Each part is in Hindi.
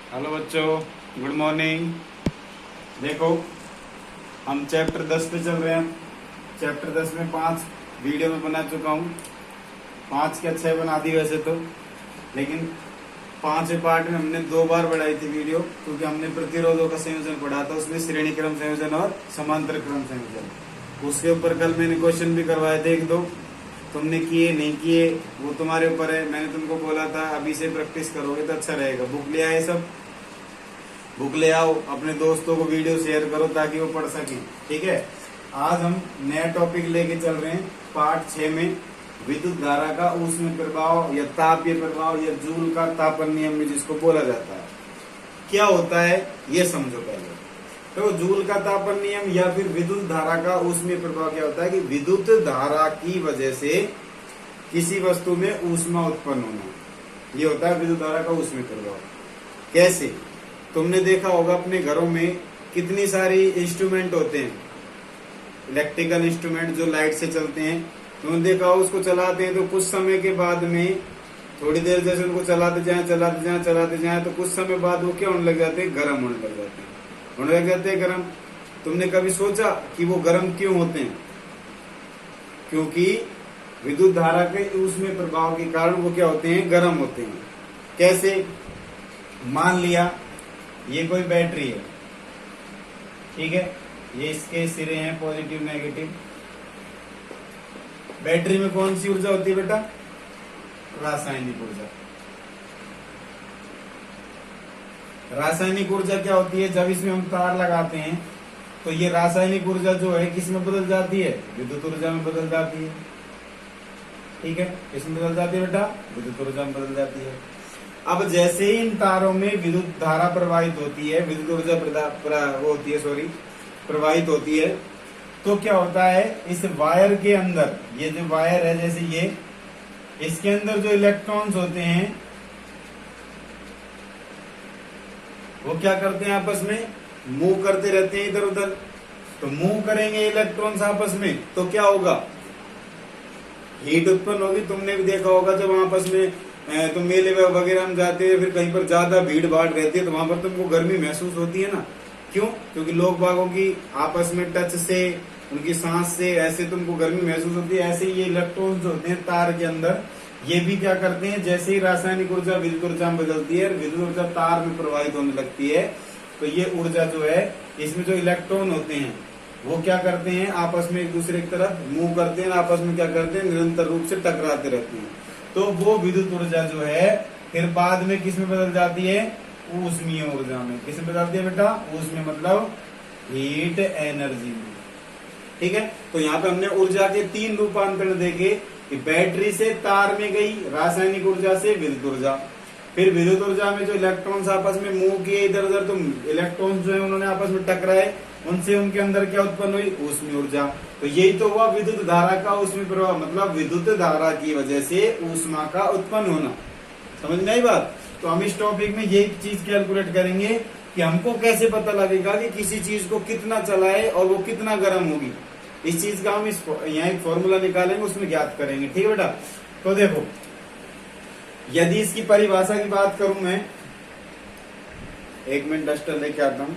हेलो बच्चों, गुड मॉर्निंग। देखो, हम चैप्टर 10 पे चल रहे हैं। चैप्टर 10 में 5 वीडियो में बना चुका हूँ। 5 के 6 बना दी वैसे तो, लेकिन 5वें पार्ट में हमने 2 बार बढ़ाई थी वीडियो, क्योंकि हमने प्रतिरोधों का संयोजन पढ़ा था। उसमें श्रेणी क्रम संयोजन और समांतर क्रम संयोजन। उसके ऊपर कल मैंने क्वेश्चन भी करवाए थे 1-2। तुमने किए नहीं किए वो तुम्हारे ऊपर है। मैंने तुमको बोला था अभी से प्रैक्टिस करोगे तो अच्छा रहेगा। बुक ले आए सब, बुक ले आओ, अपने दोस्तों को वीडियो शेयर करो ताकि वो पढ़ सकें। ठीक है, आज हम नया टॉपिक लेके चल रहे हैं पार्ट 6 में, विद्युत धारा का ऊष्मीय प्रभाव या तापीय प्रभाव या जूल का तापन नियम में जिसको बोला जाता है। क्या होता है ये समझो पहले। तो जूल का तापन नियम या फिर विद्युत धारा का ऊष्मीय प्रभाव क्या होता है कि विद्युत धारा की वजह से किसी वस्तु में ऊष्मा उत्पन्न होना, ये होता है विद्युत धारा का ऊष्मीय प्रभाव। कैसे? तुमने देखा होगा अपने घरों में कितनी सारी इंस्ट्रूमेंट होते हैं, इलेक्ट्रिकल इंस्ट्रूमेंट जो लाइट से चलते हैं। तुमने देखा हो उसको चलाते हैं तो कुछ समय के बाद में, थोड़ी देर जैसे उनको चलाते जाएं तो कुछ समय बाद वो क्या होने लग जाते हैं, गर्म होने लग जाते हैं गर्म। तुमने कभी सोचा कि वो गर्म क्यों होते हैं? क्योंकि विद्युत धारा के ऊष्मीय प्रभाव के कारण वो क्या होते हैं, गर्म होते हैं। कैसे? मान लिया ये कोई बैटरी है, ठीक है, ये इसके सिरे हैं पॉजिटिव नेगेटिव। बैटरी में कौन सी ऊर्जा होती है बेटा? रासायनिक ऊर्जा। रासायनिक ऊर्जा क्या होती है? जब इसमें हम तार लगाते हैं तो ये रासायनिक ऊर्जा जो है किस में बदल जाती है? विद्युत ऊर्जा में बदल जाती है। ठीक है, किसमें बदल जाती है बेटा? विद्युत ऊर्जा में बदल जाती है। अब जैसे ही इन तारों में विद्युत धारा प्रवाहित होती है, विद्युत ऊर्जा प्रवाहित होती है, तो क्या होता है, इस वायर के अंदर, ये जो वायर है जैसे ये, इसके अंदर जो इलेक्ट्रॉन्स होते हैं वो क्या करते हैं, आपस में मूव करते रहते हैं इधर उधर। तो मूव करेंगे इलेक्ट्रॉन्स आपस में तो क्या होगा, हीट उत्पन्न होगी। तुमने भी देखा होगा जब आपस में तुम मेले वगैरह में जाते हैं, फिर कहीं पर ज्यादा भीड़ भाड़ रहती है तो वहां पर तुमको गर्मी महसूस होती है ना। क्यों? क्योंकि लोग बागों की आपस में टच से, उनकी सांस से ऐसे तुमको गर्मी महसूस होती है। ऐसे ये इलेक्ट्रॉन्स जो होते हैं तार के अंदर, ये भी क्या करते हैं, जैसे ही रासायनिक ऊर्जा विद्युत ऊर्जा में बदलती है, विद्युत ऊर्जा तार में प्रवाहित होने लगती है, तो ये ऊर्जा जो है, इसमें जो इलेक्ट्रॉन होते हैं वो क्या करते हैं, आपस में एक दूसरे की तरफ मूव करते हैं, आपस में क्या करते हैं, निरंतर रूप से टकराते रहते हैं। तो वो विद्युत ऊर्जा जो है फिर बाद में किस में बदल जाती है, ऊष्मीय ऊर्जा में। किस में बदलती है बेटा? ऊष्मीय मतलब हीट एनर्जी में। ठीक है, तो यहाँ पे हमने ऊर्जा के 3 रूपांतरण देखे कि बैटरी से तार में गई रासायनिक ऊर्जा से विद्युत ऊर्जा, फिर विद्युत ऊर्जा में जो इलेक्ट्रॉन्स आपस में मूव किए इधर उधर, तो इलेक्ट्रॉन्स जो है उन्होंने आपस में टकराए, उनसे उनके अंदर क्या उत्पन्न हुई, ऊष्मीय ऊर्जा। तो यही तो हुआ विद्युत धारा का ऊष्मीय प्रभाव, मतलब विद्युत धारा की वजह से ऊष्मा का उत्पन्न होना। समझ में आई बात? तो हम इस टॉपिक में यही चीज कैलकुलेट करेंगे कि हमको कैसे पता लगेगा कि किसी चीज को कितना चलाए और वो कितना गर्म होगी। इस चीज का हम यहाँ एक फॉर्मूला निकालेंगे, उसमें ज्ञात करेंगे। ठीक है बेटा? तो देखो, यदि इसकी परिभाषा की बात करूं मैं, 1 मिनट डस्टर लेके आता हूं,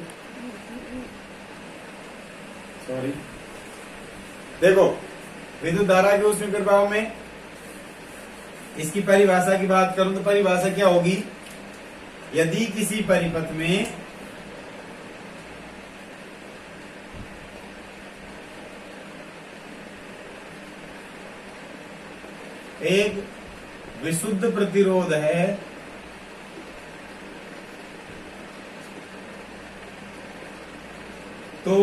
सॉरी। देखो, विद्युत धारा के ऊष्मीय प्रभाव में इसकी परिभाषा की बात करूं तो परिभाषा क्या होगी, यदि किसी परिपथ में एक विशुद्ध प्रतिरोध है तो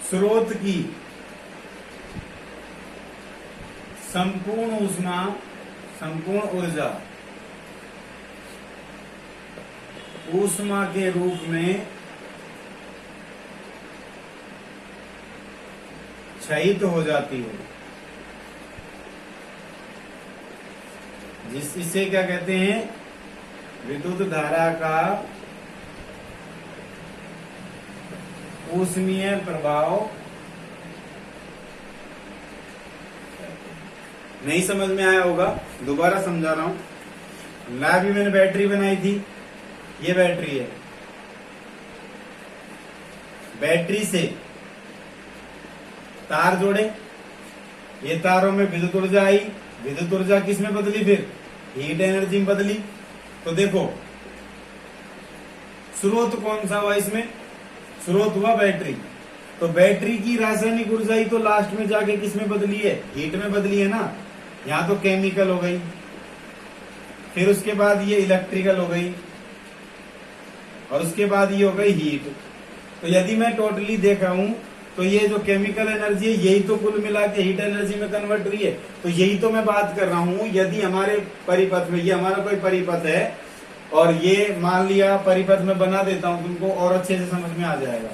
स्रोत की संपूर्ण ऊष्मा, संपूर्ण ऊर्जा ऊष्मा के रूप में क्षयित हो जाती है। इसे क्या कहते हैं, विद्युत धारा का ऊष्मीय प्रभाव नहीं समझ में आया होगा, दोबारा समझा रहा हूं। ला भी मैंने बैटरी बनाई थी, ये बैटरी है। बैटरी से तार जोड़े, ये तारों में विद्युत ऊर्जा आई, विद्युत ऊर्जा किस में बदली, फिर हीट एनर्जी में बदली। तो देखो स्रोत कौन सा हुआ इसमें, स्रोत हुआ बैटरी। तो बैटरी की रासायनिक ऊर्जा ही तो लास्ट में जाके किस में बदली है, हीट में बदली है ना। यहां तो केमिकल हो गई, फिर उसके बाद ये इलेक्ट्रिकल हो गई, और उसके बाद ये हो गई हीट। तो यदि मैं टोटली देखा हूं तो ये जो केमिकल एनर्जी है यही तो कुल मिला के हीट एनर्जी में कन्वर्ट हुई है। तो यही तो मैं बात कर रहा हूं। यदि हमारे परिपथ में, ये हमारा कोई परिपथ है और ये मान लिया परिपथ में बना देता हूं तुमको और अच्छे से समझ में आ जाएगा।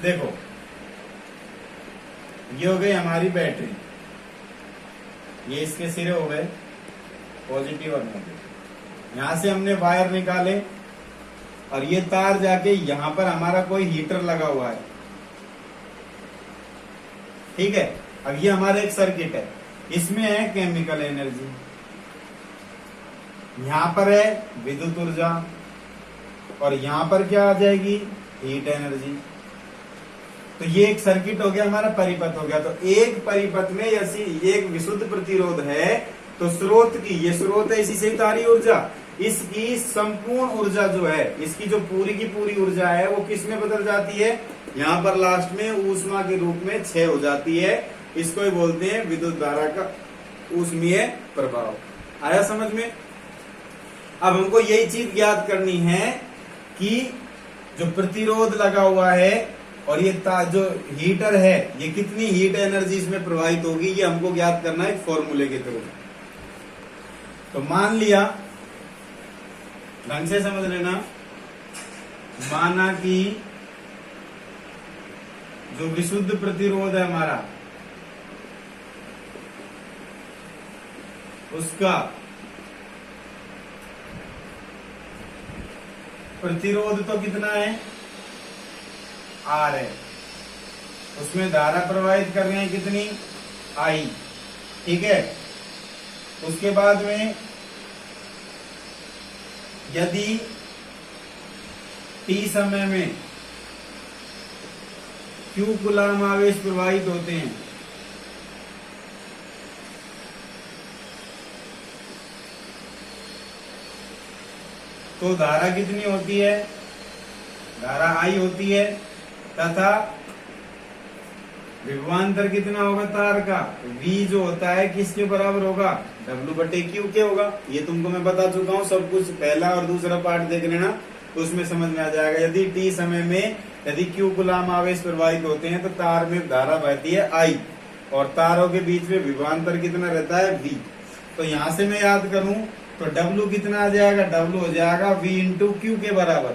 देखो ये हो गई हमारी बैटरी, ये इसके सिरे हो गए पॉजिटिव और नेगेटिव। यहां से हमने वायर निकाले और ये तार जाके यहां पर हमारा कोई हीटर लगा हुआ है, ठीक है। अब ये हमारा एक सर्किट है, इसमें है केमिकल एनर्जी, यहां पर है विद्युत ऊर्जा, और यहां पर क्या आ जाएगी, हीट एनर्जी। तो ये एक सर्किट हो गया, हमारा परिपथ हो गया। तो एक परिपथ में यदि एक विशुद्ध प्रतिरोध है तो स्रोत की, ये स्रोत है, इसी से तारी ऊर्जा, इसकी संपूर्ण ऊर्जा जो है, इसकी जो पूरी की पूरी ऊर्जा है वो किस में बदल जाती है, यहाँ पर लास्ट में ऊष्मा के रूप में क्षय हो जाती है। इसको ही बोलते हैं विद्युत धारा का ऊष्मीय प्रभाव। आया समझ में। अब हमको यही चीज ज्ञात करनी है कि जो प्रतिरोध लगा हुआ है और ये जो हीटर है ये कितनी हीट एनर्जी इसमें प्रवाहित होगी, ये हमको ज्ञात करना है फॉर्मूले के थ्रू। तो मान लिया, ढंग से समझ लेना, माना कि जो विशुद्ध प्रतिरोध है हमारा, उसका प्रतिरोध तो कितना है, आर है, उसमें धारा प्रवाहित कर रहे हैं कितनी, आई, ठीक है। उसके बाद में यदि टी समय में Q कूलाम आवेश प्रवाहित होते हैं तो धारा कितनी होती है, धारा आई होती है, तथा विभवांतर कितना होगा तार का, V जो होता है किसके बराबर होगा, W/Q के होगा। ये तुमको मैं बता चुका हूँ सब कुछ, पहला और दूसरा पार्ट देख लेना, उसमें समझ में आ जाएगा। यदि T समय में यदि Q कूलाम आवेश प्रवाहित होते हैं तो तार में धारा बहती है I, और तारों के बीच में विभवांतर कितना रहता है, V। तो यहां से मैं याद करूं तो W कितना आ जाएगा, W हो जाएगा V × Q के बराबर,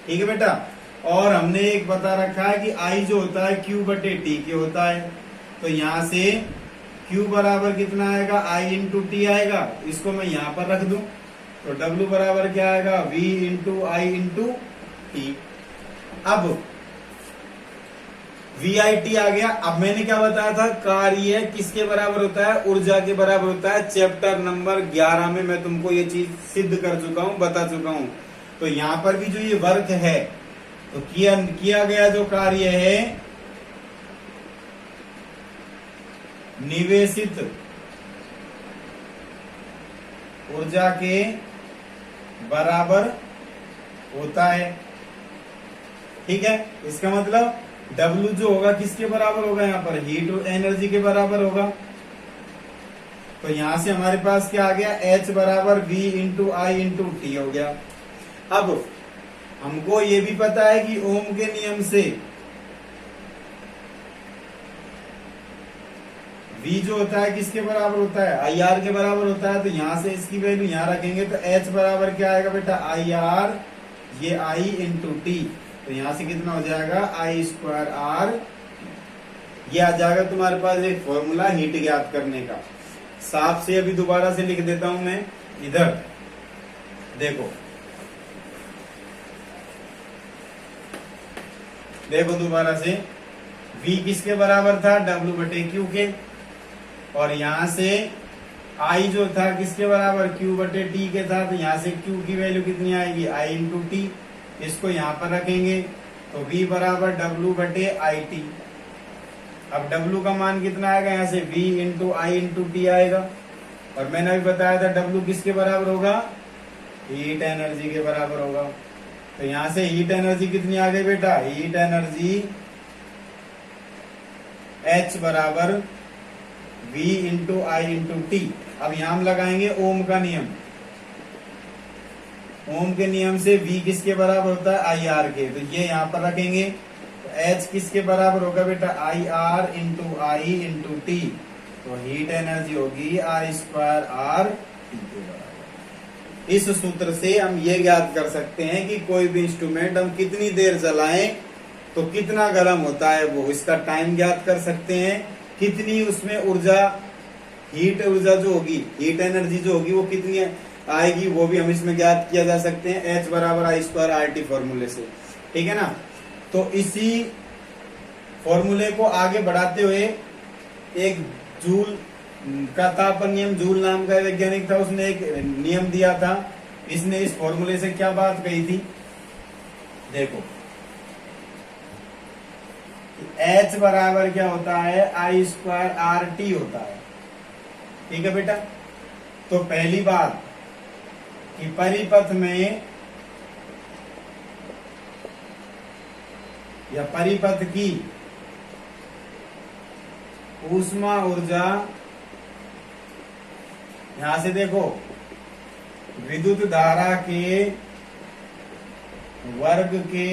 ठीक है बेटा। और हमने एक बता रखा है कि I जो होता है Q/T के होता है। तो यहां से Q बराबर कितना आएगा, I × T आएगा। इसको मैं यहां पर रख दूं तो W बराबर क्या आएगा, V × I × T। अब VIT आ गया। अब मैंने क्या बताया था, कार्य किसके बराबर होता है, ऊर्जा के बराबर होता है। चैप्टर नंबर 11 में मैं तुमको ये चीज सिद्ध कर चुका हूं, बता चुका हूं। तो यहां पर भी जो ये वर्क है तो किया गया जो कार्य है निवेशित ऊर्जा के बराबर होता है, ठीक है। इसका मतलब W जो होगा किसके बराबर होगा, यहाँ पर हीट एनर्जी के बराबर होगा। तो यहां से हमारे पास क्या आ गया, H बराबर V × I × T हो गया। अब हमको ये भी पता है कि ओम के नियम से V जो होता है किसके बराबर होता है, IR के बराबर होता है। तो यहां से इसकी वैल्यू यहां रखेंगे तो H बराबर क्या आएगा बेटा, IR, ये I × T। तो यहां से कितना हो जाएगा, I²R। ये आ जाएगा तुम्हारे पास एक फॉर्मूला हीट ज्ञात करने का। साफ से अभी दोबारा से लिख देता हूं मैं इधर, देखो देखो दोबारा से, V किसके बराबर था, W/Q के, और यहां से आई जो था किसके बराबर, Q बटे टी के था, तो यहाँ से Q की वैल्यू कितनी आएगी, I इंटू टी। इसको यहाँ पर रखेंगे तो V बराबर W बटे आई टी। अब W का मान कितना आएगा, यहाँ से V इंटू आई इंटू टी आएगा। और मैंने अभी बताया था W किसके बराबर होगा, हीट एनर्जी के बराबर होगा। तो यहाँ से हीट एनर्जी कितनी आ गई बेटा, हीट एनर्जी H बराबर V इंटू आई इंटू टी। अब यहां हम लगाएंगे ओम का नियम। ओम के नियम से V किसके बराबर होता है, आई आर के। तो ये यहां पर रखेंगे तो H किसके बराबर होगा बेटा, I R into I into T. तो हीट एनर्जी होगी आई स्क्वायर आर टी के बराबर। इस सूत्र से हम ये ज्ञात कर सकते हैं कि कोई भी इंस्ट्रूमेंट हम कितनी देर चलाएं तो कितना गर्म होता है, वो इसका टाइम ज्ञात कर सकते हैं। कितनी उसमें ऊर्जा, हीट ऊर्जा जो होगी, हीट एनर्जी जो होगी वो कितनी आएगी, वो भी हम इसमें ज्ञात किया जा सकते हैं H बराबर आई स्क्वायर आर टी फॉर्मूले से। ठीक है ना। तो इसी फॉर्मूले को आगे बढ़ाते हुए एक जूल का तापन नियम, जूल नाम का वैज्ञानिक था, उसने एक नियम दिया था। इसने इस फॉर्मूले से क्या बात कही थी, देखो H बराबर क्या होता है, आई स्क्वायर आर टी होता है। ठीक है बेटा। तो पहली बात कि परिपथ में या परिपथ की ऊष्मा ऊर्जा, यहां से देखो विद्युत धारा के वर्ग के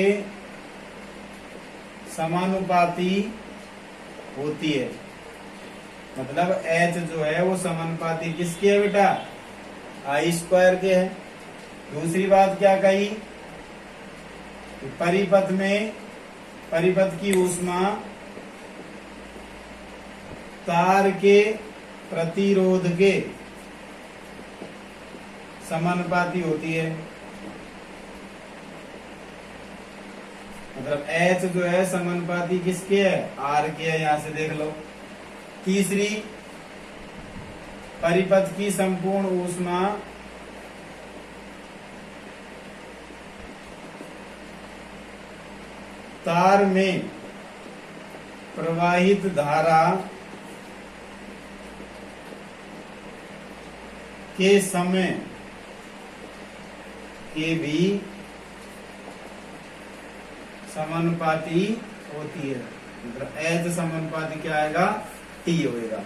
समानुपाती होती है। मतलब H जो है वो समानुपाती किसके है बेटा, आई स्क्वायर के है। दूसरी बात क्या कही, परिपथ में, परिपथ की ऊष्मा तार के प्रतिरोध के समानुपाती होती है। मतलब H जो है समानुपाती किसके है, R के है, यहां से देख लो। तीसरी, परिपथ की संपूर्ण ऊष्मा तार में प्रवाहित धारा के समय के भी समानुपाती होती है। मतलब H समानुपाती क्या आएगा, T होएगा।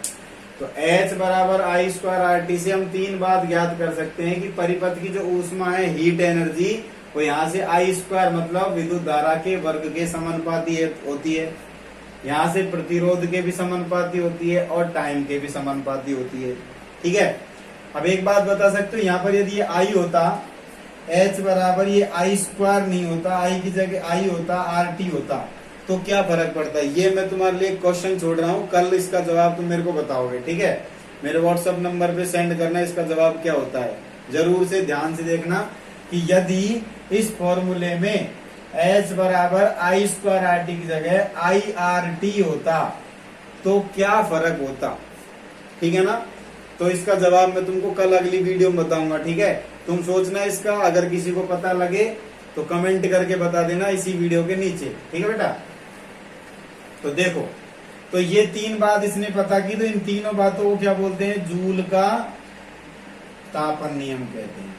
तो H बराबर आई स्क्वायर आर टी से हम तीन बात ज्ञात कर सकते हैं कि परिपथ की जो ऊष्मा है, हीट एनर्जी, वो यहाँ से आई स्क्वायर मतलब विद्युत धारा के वर्ग के समानुपाती होती है। यहाँ से प्रतिरोध के भी समानुपाती होती है और टाइम के भी समानुपाती होती है। ठीक है। अब एक बात बता सकते हो, यहाँ पर यदि ये I होता, H बराबर ये आई स्क्वायर नहीं होता, आई की जगह आई होता, आर टी होता, तो क्या फर्क पड़ता है। ये मैं तुम्हारे लिए क्वेश्चन छोड़ रहा हूँ, कल इसका जवाब तुम मेरे को बताओगे। ठीक है। मेरे व्हाट्सएप नंबर पे सेंड करना इसका जवाब क्या होता है। जरूर से ध्यान से देखना कि यदि इस फॉर्मूले में H बराबर आई स्क्वायर आर टी की जगह आई आर टी होता तो क्या फर्क होता। ठीक है ना। तो इसका जवाब मैं तुमको कल अगली वीडियो में बताऊंगा। ठीक है। तुम सोचना इसका, अगर किसी को पता लगे तो कमेंट करके बता देना इसी वीडियो के नीचे। ठीक है बेटा। तो देखो, तो ये तीन बात इसने पता की, तो इन तीनों बातों को क्या बोलते हैं, जूल का तापन नियम कहते हैं।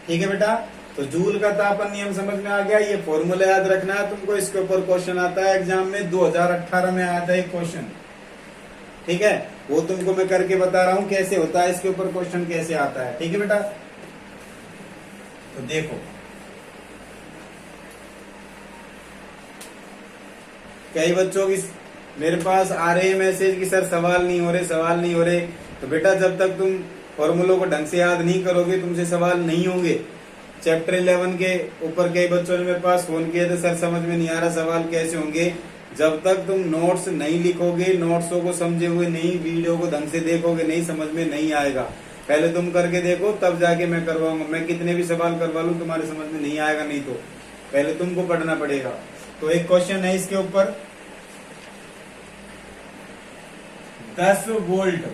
ठीक है बेटा। तो जूल का तापन नियम समझ में आ गया। ये फॉर्मूला याद रखना है तुमको, इसके ऊपर क्वेश्चन आता है एग्जाम में, 2018 में आया था एक क्वेश्चन। ठीक है। वो तुमको मैं करके बता रहा हूं कैसे होता है, इसके ऊपर क्वेश्चन कैसे आता है। ठीक है बेटा। तो देखो, कई बच्चों की मेरे पास आ रहे हैं मैसेज कि सर सवाल नहीं हो रहे, सवाल नहीं हो रहे। तो बेटा जब तक तुम फॉर्मूलों को ढंग से याद नहीं करोगे, तुमसे सवाल नहीं होंगे। चैप्टर 11 के ऊपर कई बच्चों ने मेरे पास फोन किया था, सर समझ में नहीं आ रहा, सवाल कैसे होंगे। जब तक तुम नोट्स नहीं लिखोगे, नोट्सों को समझे हुए नहीं, वीडियो को ढंग से देखोगे नहीं, समझ में नहीं आएगा। पहले तुम करके देखो, तब जाके मैं करवाऊंगा। मैं कितने भी सवाल करवा लूं, तुम्हारे समझ में नहीं आएगा, नहीं तो पहले तुमको पढ़ना पड़ेगा। तो एक क्वेश्चन है इसके ऊपर, 10 वोल्ट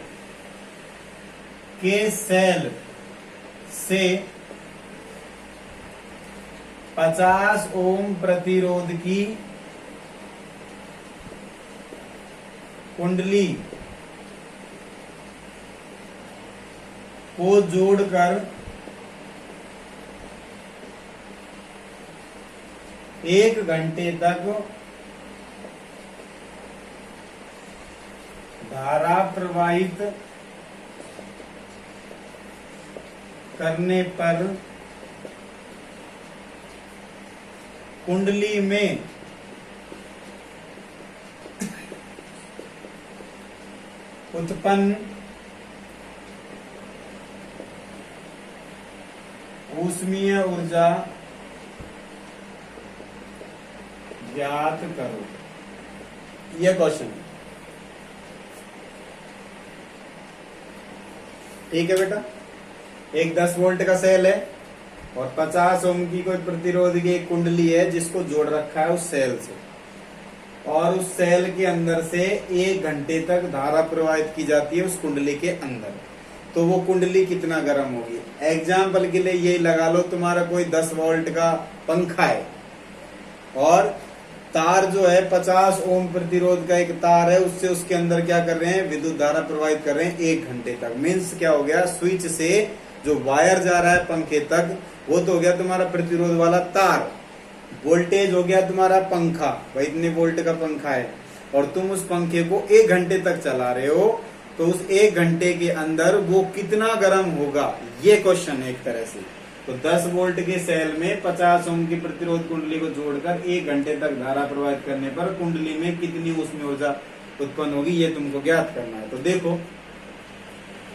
के सेल से 50 ओम प्रतिरोध की कुंडली को जोड़कर 1 घंटे तक धारा प्रवाहित करने पर कुंडली में उत्पन्न ऊष्मीय ऊर्जा ज्ञात करो। यह क्वेश्चन ठीक है बेटा। एक 10 वोल्ट का सेल है और 50 ओम की कोई प्रतिरोध की एक कुंडली है जिसको जोड़ रखा है उस सेल से, और उस सेल के अंदर से 1 घंटे तक धारा प्रवाहित की जाती है उस कुंडली के अंदर। तो वो कुंडली कितना गर्म होगी? एग्जाम्पल के लिए यही लगा लो, तुम्हारा कोई 10 वोल्ट का पंखा है और तार जो है 50 ओम प्रतिरोध का एक तार है, उससे उसके अंदर क्या कर रहे हैं, विद्युत धारा प्रवाहित कर रहे हैं 1 घंटे तक। मीन्स क्या हो गया, स्विच से जो वायर जा रहा है पंखे तक वो तो हो गया तुम्हारा प्रतिरोध वाला तार, वोल्टेज हो गया तुम्हारा पंखा, भाई इतने वोल्ट का पंखा है और तुम उस पंखे को 1 घंटे तक चला रहे हो, तो उस 1 घंटे के अंदर वो कितना गर्म होगा, ये क्वेश्चन है एक तरह से। तो 10 वोल्ट के सेल में 50 ओम की प्रतिरोध कुंडली को जोड़कर 1 घंटे तक धारा प्रवाहित करने पर कुंडली में कितनी ऊष्मीय ऊर्जा उत्पन्न होगी, ये तुमको ज्ञात करना है। तो देखो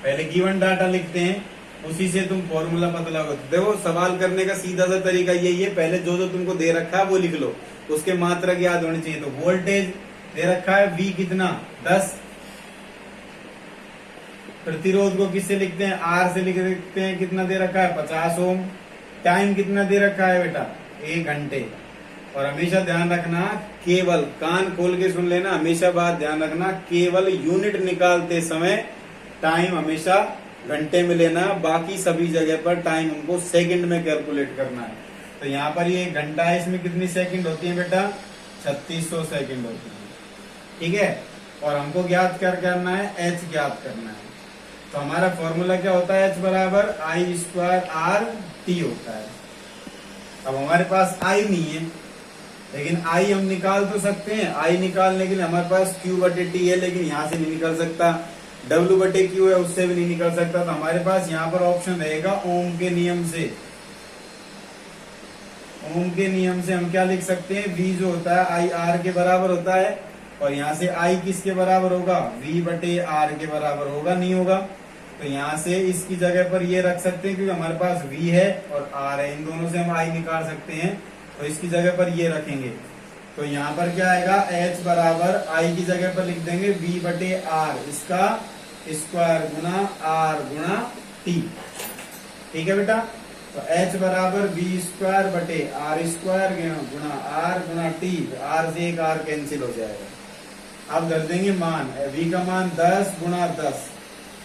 पहले गिवन डाटा लिखते हैं, उसी से तुम फॉर्मूला पता लगा। देखो सवाल करने का सीधा सा तरीका यही है, पहले जो जो तुमको दे रखा है वो लिख लो, उसके मात्रक याद होनी चाहिए। तो वोल्टेज दे रखा है V कितना 10, प्रतिरोध को किससे लिखते हैं, R से लिखते हैं, कितना दे रखा है 50 ओम। टाइम कितना दे रखा है बेटा 1 घंटे। और हमेशा ध्यान रखना, केवल कान खोल के सुन लेना, हमेशा बात ध्यान रखना, केवल यूनिट निकालते समय टाइम हमेशा घंटे में लेना, बाकी सभी जगह पर टाइम हमको सेकंड में कैलकुलेट करना है। तो यहाँ पर ये घंटा है, इसमें कितनी सेकंड होती है बेटा 3600 सेकंड होती है, ठीक है। और हमको ज्ञात करना है, H ज्ञात करना है। तो हमारा फॉर्मूला क्या होता है, H बराबर I²R/T होता है। अब हमारे पास I नहीं है, लेकिन I हम निकाल तो सकते हैं। I निकालने के लिए हमारे पास Q/T है, लेकिन यहाँ से नहीं निकल सकता। W/Q है, उससे भी नहीं निकल सकता। तो हमारे पास यहाँ पर ऑप्शन रहेगा ओम के नियम से। ओम के नियम से हम क्या लिख सकते हैं, V जो होता है IR के बराबर होता है, और यहाँ से I किसके बराबर होगा, V/R के बराबर होगा, नहीं होगा। तो यहाँ से इसकी जगह पर ये रख सकते हैं, क्योंकि हमारे पास V है और R है, इन दोनों से हम I निकाल सकते हैं। तो इसकी जगह पर ये रखेंगे, तो यहाँ पर क्या आएगा, H बराबर I की जगह पर लिख देंगे V/R, इसका स्क्वायर गुना R गुना T, ठीक है बेटा। तो H बराबर V²/R² गुना R गुना T, R से एक R कैंसिल हो जाएगा। अब धर देंगे मान, V का मान 10 गुना 10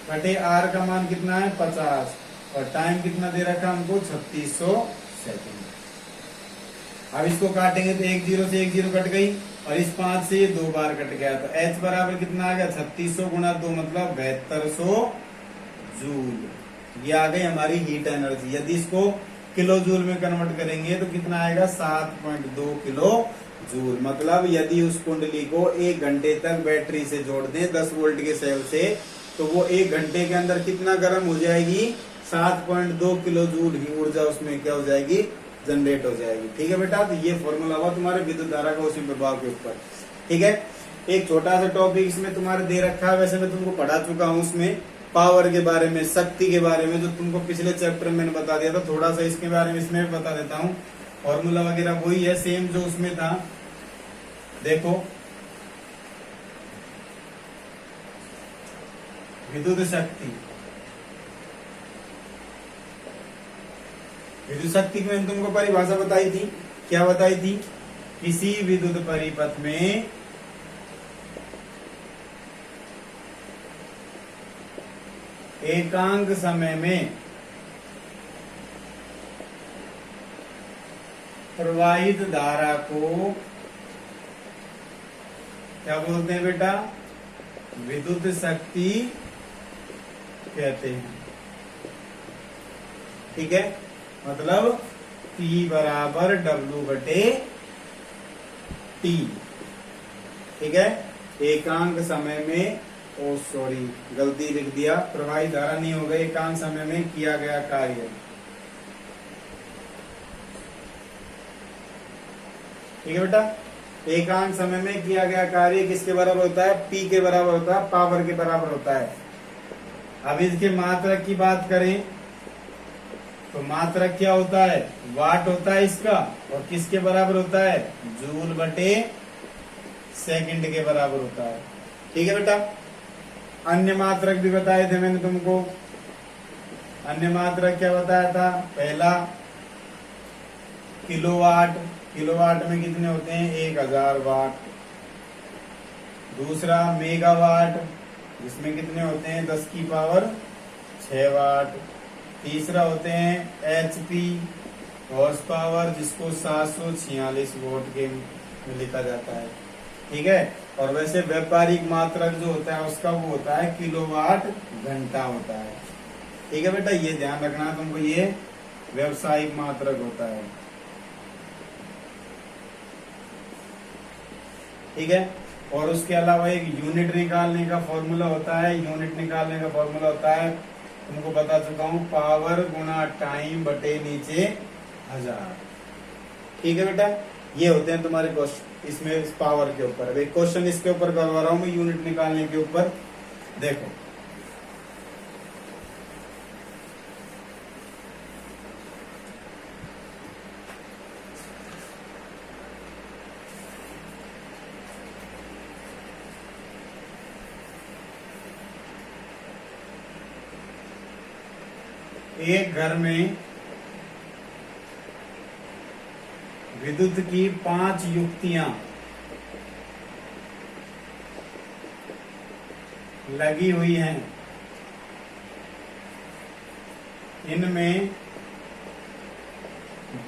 बटे R का मान कितना है 50, और टाइम कितना दे रखा हमको 3600 सेकंड। अब इसको काटेंगे तो 1 0 से 1 0 कट गई, और इस 5 से 2 बार कट गया। तो H बराबर कितना आ गया 3600 गुना 2 मतलब 7200 जूल। ये आ गई हमारी हीट एनर्जी। यदि इसको किलो जूल में कन्वर्ट करेंगे तो कितना आएगा 7.2 किलो जूल। मतलब यदि उस कुंडली को 1 घंटे तक बैटरी से जोड़ दें 10 वोल्ट के सेल से, तो वो 1 घंटे के अंदर कितना गर्म हो जाएगी, 7.2 किलो जूल की ऊर्जा उसमें क्या हो जाएगी, जनरेट हो जाएगी। ठीक है बेटा। तो ये फॉर्मूला हुआ तुम्हारे विद्युत धारा का उसी प्रभाव के ऊपर। ठीक है। एक छोटा सा टॉपिक इसमें तुम्हारे दे रखा है, वैसे मैं तुमको पढ़ा चुका हूँ उसमें, पावर के बारे में, शक्ति के बारे में, जो तुमको पिछले चैप्टर में मैंने बता दिया था। थोड़ा सा इसके बारे में इसमें बता देता हूँ। फॉर्मूला वगैरह वही है सेम जो उसमें था। देखो विद्युत शक्ति, विद्युत शक्ति की मैंने तुमको परिभाषा बताई थी। क्या बताई थी, किसी विद्युत परिपथ में एकांक समय में प्रवाहित धारा को क्या बोलते हैं बेटा? विद्युत शक्ति कहते हैं। ठीक है, मतलब P बराबर W/T। ठीक है, एकांक समय में, ओ सॉरी गलती लिख दिया, प्रवाहित धारा नहीं होगा, एकांक समय में किया गया कार्य। ठीक है बेटा, एकांक समय में किया गया कार्य किसके बराबर होता है? P के बराबर होता है, पावर के बराबर होता है। अब इसके मात्रक की बात करें तो मात्रक क्या होता है? वाट होता है इसका, और किसके बराबर होता है? जूल/सेकंड के बराबर होता है। ठीक है बेटा, अन्य मात्रक भी बताए थे मैंने तुमको। अन्य मात्रक क्या बताया था? पहला किलोवाट, किलोवाट में कितने होते हैं? 1000 वाट। दूसरा मेगावाट, जिसमें कितने होते हैं? 10⁻6 वाट। तीसरा होते हैं HP, हॉर्स पावर, जिसको 746 वोल्ट के में लिखा जाता है। ठीक है, और वैसे व्यापारिक मात्रक जो होता है उसका वो होता है किलोवाट घंटा होता है। ठीक है बेटा, ये ध्यान रखना तुमको, ये व्यावसायिक मात्रक होता है। ठीक है, और उसके अलावा एक यूनिट निकालने का फॉर्मूला होता है। यूनिट निकालने का फॉर्मूला होता है, तुमको बता चुका हूं, पावर गुना टाइम बटे नीचे 1000। ठीक है बेटा, ये होते हैं तुम्हारे क्वेश्चन इसमें, इस पावर के ऊपर। अभी क्वेश्चन इसके ऊपर करवा रहा हूं मैं, यूनिट निकालने के ऊपर। देखो, एक घर में विद्युत की 5 युक्तियां लगी हुई हैं। इनमें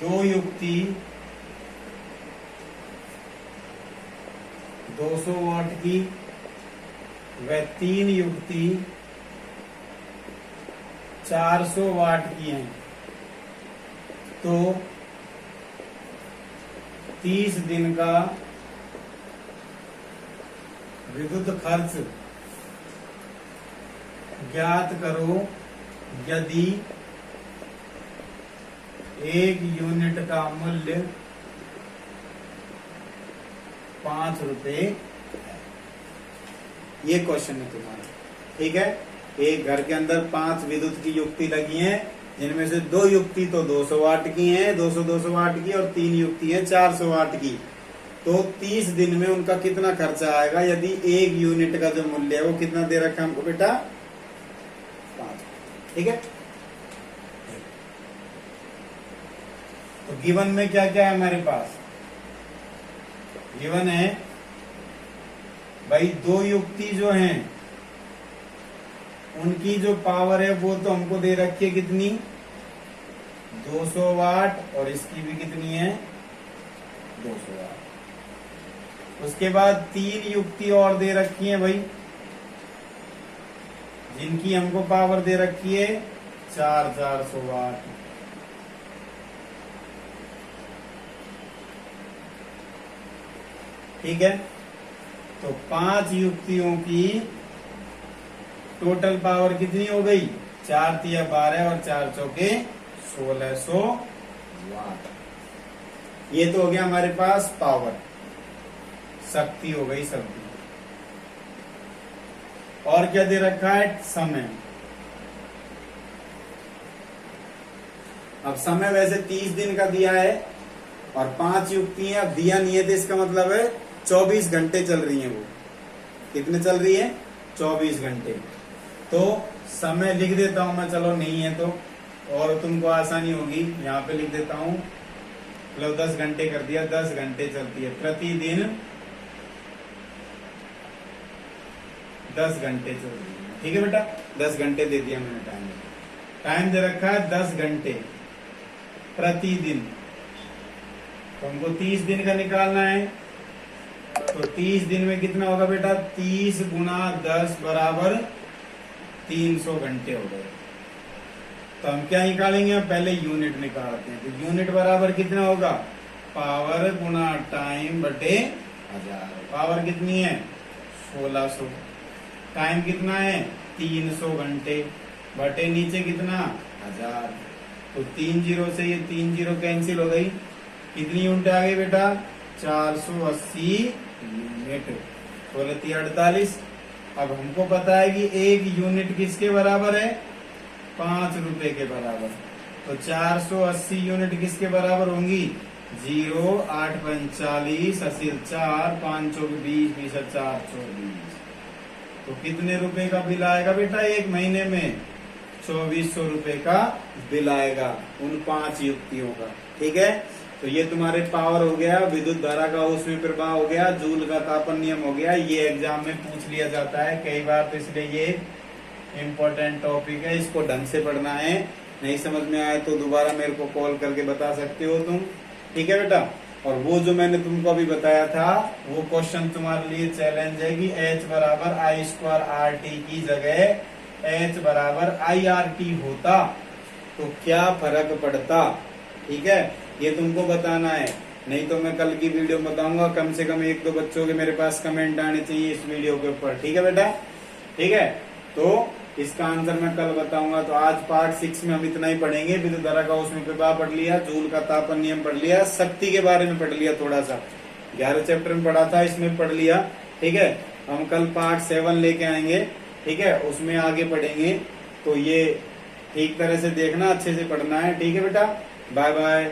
2 युक्ति 200 वाट की व 3 युक्ति 400 वाट की हैं। तो 30 दिन का विद्युत खर्च ज्ञात करो यदि 1 यूनिट का मूल्य 5 रुपए। ये क्वेश्चन है तुम्हारा। ठीक है, एक घर के अंदर 5 विद्युत की युक्ति लगी हैं, जिनमें से 2 युक्ति तो 200 वाट की हैं, 200 वाट की, और 3 युक्ति है 400 वाट की। तो 30 दिन में उनका कितना खर्चा आएगा यदि 1 यूनिट का जो मूल्य है वो कितना दे रखा है हमको बेटा? 5। ठीक है, तो गिवन में क्या क्या है हमारे पास? गिवन है भाई 2 युक्ति जो हैं उनकी जो पावर है वो तो हमको दे रखी है कितनी? 200 वाट, और इसकी भी कितनी है? 200 वाट। उसके बाद 3 युक्ति और दे रखी है भाई, जिनकी हमको पावर दे रखी है 400 वाट। ठीक है, तो 5 युक्तियों की टोटल पावर कितनी हो गई? 4 तिया 12 और 4 चौके 1600 वाट। ये तो हो गया हमारे पास पावर, शक्ति हो गई शक्ति। और क्या दे रखा है? समय। अब समय वैसे 30 दिन का दिया है और 5 युक्ति है, अब दिया नहीं है तो इसका मतलब है 24 घंटे चल रही है। वो कितने चल रही है? 24 घंटे। तो समय लिख देता हूं मैं, चलो नहीं है तो, और तुमको आसानी होगी, यहाँ पे लिख देता हूं, मतलब 10 घंटे कर दिया, 10 घंटे चलती है प्रतिदिन, 10 घंटे चल रही है। ठीक है बेटा, 10 घंटे दे दिया मैंने टाइम। टाइम दे रखा है 10 घंटे प्रतिदिन। तो हमको 30 दिन का निकालना है। तो 30 दिन में कितना होगा बेटा, 30 गुना 10 बराबर 300 घंटे हो गए। तो हम क्या निकालेंगे, हम पहले यूनिट निकालते हैं। तो यूनिट बराबर कितना होगा, पावर गुना टाइम बटे 1000। पावर कितनी है 1600, टाइम कितना है 300 घंटे, बटे नीचे कितना 1000। तो 3 जीरो से ये 3 जीरो कैंसिल हो गई। कितनी यूनिट आ गई बेटा, 480 यूनिट। 16×3 = 48। अब हमको पता है कि एक यूनिट किसके बराबर है, 5 रुपए के बराबर। तो 480 यूनिट किसके बराबर होंगी, 0 8 5 40 80 4 5 चौक 20 20 4 24। तो कितने रुपए का बिल आएगा बेटा, एक महीने में 2400 रुपए का बिल आएगा उन 5 युक्तियों का। ठीक है, तो ये तुम्हारे पावर हो गया, विद्युत धारा का उसमें प्रवाह हो गया, जूल का तापन नियम हो गया। ये एग्जाम में पूछ लिया जाता है कई बार, तो इसलिए ये इम्पोर्टेंट टॉपिक है, इसको ढंग से पढ़ना है। नहीं समझ में आए तो दोबारा मेरे को कॉल करके बता सकते हो तुम। ठीक है बेटा, और वो जो मैंने तुमको अभी बताया था वो क्वेश्चन तुम्हारे लिए चैलेंज है कि H बराबर I² RT की जगह H बराबर IRT होता तो क्या फर्क पड़ता। ठीक है, ये तुमको बताना है। नहीं तो मैं कल की वीडियो में बताऊंगा, कम से कम 1-2 बच्चों के मेरे पास कमेंट आने चाहिए इस वीडियो के ऊपर। ठीक है बेटा, ठीक है, तो इसका आंसर मैं कल बताऊंगा। तो आज पार्ट 6 में हम इतना ही पढ़ेंगे। विद्युत धारा का उसमें प्रवाह पढ़ लिया, जूल का तापन नियम पढ़ लिया, शक्ति के बारे में पढ़ लिया, थोड़ा सा 11 चैप्टर में पढ़ा था, इसमें पढ़ लिया। ठीक है, हम कल पार्ट 7 लेके आएंगे। ठीक है, उसमें आगे पढ़ेंगे। तो ये ठीक तरह से देखना, अच्छे से पढ़ना है। ठीक है बेटा, बाय बाय।